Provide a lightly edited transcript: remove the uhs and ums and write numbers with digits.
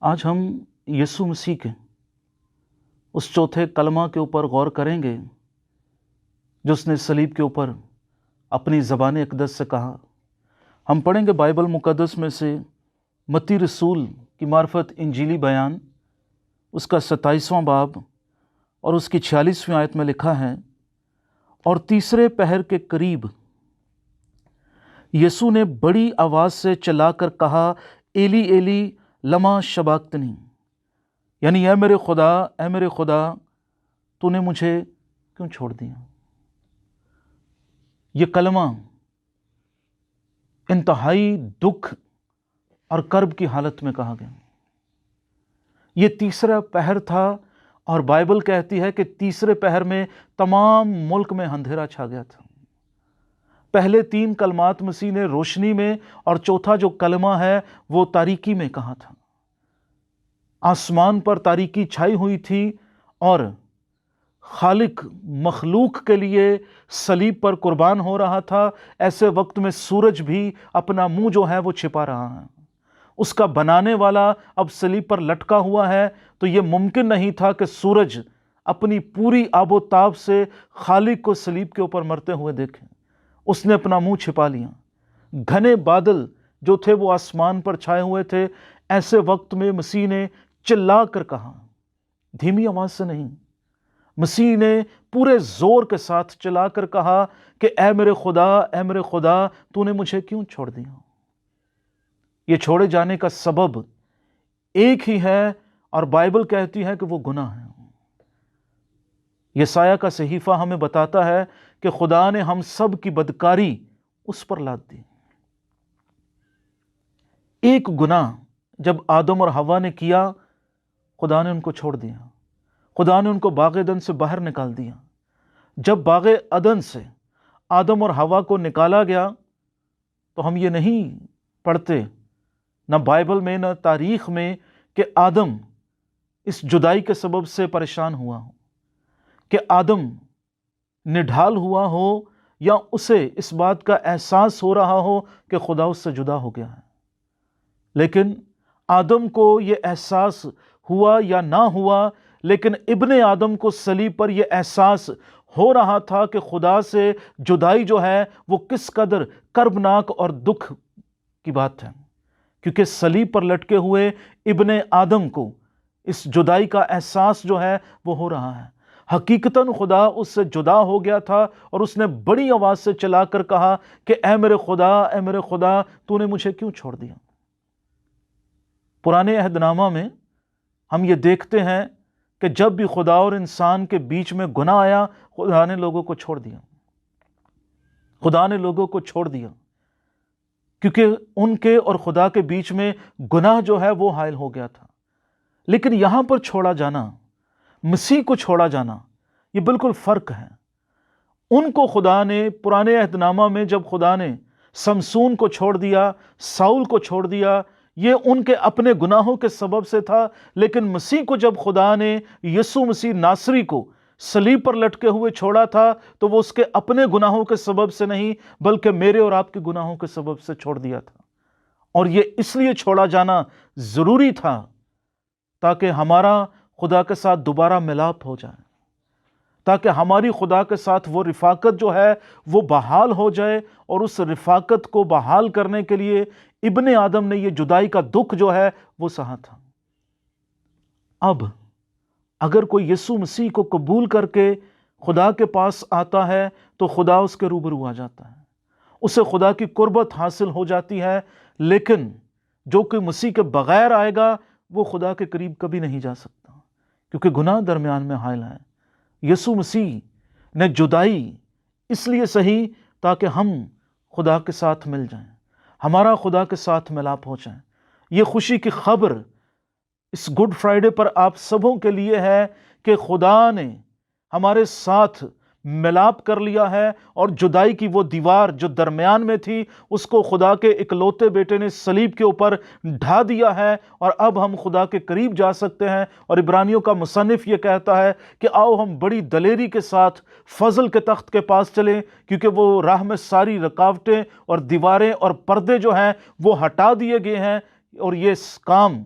आज हम यीशु मसीह के उस चौथे कलमा के ऊपर गौर करेंगे जो उसने सलीब के ऊपर अपनी ज़बान अक़दस से कहा। हम पढ़ेंगे बाइबल मुक़द्दस में से मत्ती रसूल की मार्फत इंजीली बयान, उसका 27वां बाब और उसकी 46वीं आयत में लिखा है, और तीसरे पहर के करीब यीशु ने बड़ी आवाज़ से चिल्लाकर कहा, एली एली लमा शबाक्तनी, यानी ऐ मेरे खुदा तूने मुझे क्यों छोड़ दिया। ये कलमा इंतहाई दुख और कर्ब की हालत में कहा गया। ये तीसरा पहर था और बाइबल कहती है कि तीसरे पहर में तमाम मुल्क में अंधेरा छा गया था। पहले 3 कलमात मसीह ने रोशनी में और चौथा जो कलमा है वो तारीकी में कहा था। आसमान पर तारीकी छाई हुई थी और खालिक मखलूक के लिए सलीब पर कुर्बान हो रहा था। ऐसे वक्त में सूरज भी अपना मुंह जो है वो छिपा रहा है। उसका बनाने वाला अब सलीब पर लटका हुआ है, तो ये मुमकिन नहीं था कि सूरज अपनी पूरी आबोताब से खालिक को सलीब के ऊपर मरते हुए देखे। उसने अपना मुंह छिपा लिया। घने बादल जो थे वो आसमान पर छाए हुए थे। ऐसे वक्त में मसीह ने चिल्ला कर कहा, धीमी आवाज से नहीं, मसीह ने पूरे जोर के साथ चिल्ला कर कहा कि ऐ मेरे खुदा तूने मुझे क्यों छोड़ दिया। ये छोड़े जाने का सबब एक ही है और बाइबल कहती है कि वो गुनाह है। यशायाह का सहीफा हमें बताता है कि खुदा ने हम सब की बदकारी उस पर लाद दी। एक गुनाह जब आदम और हवा ने किया, खुदा ने उनको छोड़ दिया। खुदा ने उनको बाग़ अदन से बाहर निकाल दिया। जब बाग़ अदन से आदम और हवा को निकाला गया तो हम ये नहीं पढ़ते, न बाइबल में न तारीख में, कि आदम इस जुदाई के सबब से परेशान हुआ हो, कि आदम निढाल हुआ हो, या उसे इस बात का एहसास हो रहा हो कि खुदा उससे जुदा हो गया है। लेकिन आदम को ये एहसास हुआ या ना हुआ, लेकिन इब्ने आदम को सलीब पर यह एहसास हो रहा था कि खुदा से जुदाई जो है वो किस कदर कर्बनाक और दुख की बात है, क्योंकि सलीब पर लटके हुए इब्ने आदम को इस जुदाई का एहसास जो है वो हो रहा है। हकीकतन खुदा उससे जुदा हो गया था और उसने बड़ी आवाज से चिल्लाकर कहा कि ऐ मेरे खुदा तूने मुझे क्यों छोड़ दिया। पुराने अहदनामा में हम ये देखते हैं कि जब भी खुदा और इंसान के बीच में गुनाह आया, खुदा ने लोगों को छोड़ दिया। खुदा ने लोगों को छोड़ दिया क्योंकि उनके और खुदा के बीच में गुनाह जो है वो हायल हो गया था। लेकिन यहां पर छोड़ा जाना, मसीह को छोड़ा जाना, ये बिल्कुल फर्क है। उनको खुदा ने पुराने अहदनामा में जब खुदा ने समसून को छोड़ दिया, साउल को छोड़ दिया, ये उनके अपने गुनाहों के सबब से था। लेकिन मसीह को जब खुदा ने यीशु मसीह नासरी को सलीब पर लटके हुए छोड़ा था, तो वो उसके अपने गुनाहों के सबब से नहीं, बल्कि मेरे और आपके गुनाहों के सबब से छोड़ दिया था। और ये इसलिए छोड़ा जाना जरूरी था ताकि हमारा खुदा के साथ दोबारा मिलाप हो जाए, ताकि हमारी खुदा के साथ वो रिफाकत जो है वो बहाल हो जाए। और उस रिफाकत को बहाल करने के लिए इब्ने आदम ने ये जुदाई का दुख जो है वो सहा था। अब अगर कोई यीशु मसीह को कबूल करके खुदा के पास आता है तो खुदा उसके रूबरू आ जाता है, उसे खुदा की कुर्बत हासिल हो जाती है। लेकिन जो कोई मसीह के बगैर आएगा वो खुदा के करीब कभी नहीं जा सकता, क्योंकि गुनाह दरमियान में हायल है। यीशु मसीह ने जुदाई इसलिए सही ताकि हम खुदा के साथ मिल जाएं, हमारा खुदा के साथ मिलाप हो जाए। ये खुशी की खबर इस गुड फ्राइडे पर आप सबों के लिए है कि खुदा ने हमारे साथ मिलाप कर लिया है, और जुदाई की वो दीवार जो दरमियान में थी उसको खुदा के इकलौते बेटे ने सलीब के ऊपर ढा दिया है, और अब हम खुदा के करीब जा सकते हैं। और इब्रानियों का मुसन्निफ ये कहता है कि आओ हम बड़ी दलेरी के साथ फजल के तख्त के पास चलें, क्योंकि वो राह में सारी रुकावटें और दीवारें और पर्दे जो हैं वो हटा दिए गए हैं, और ये काम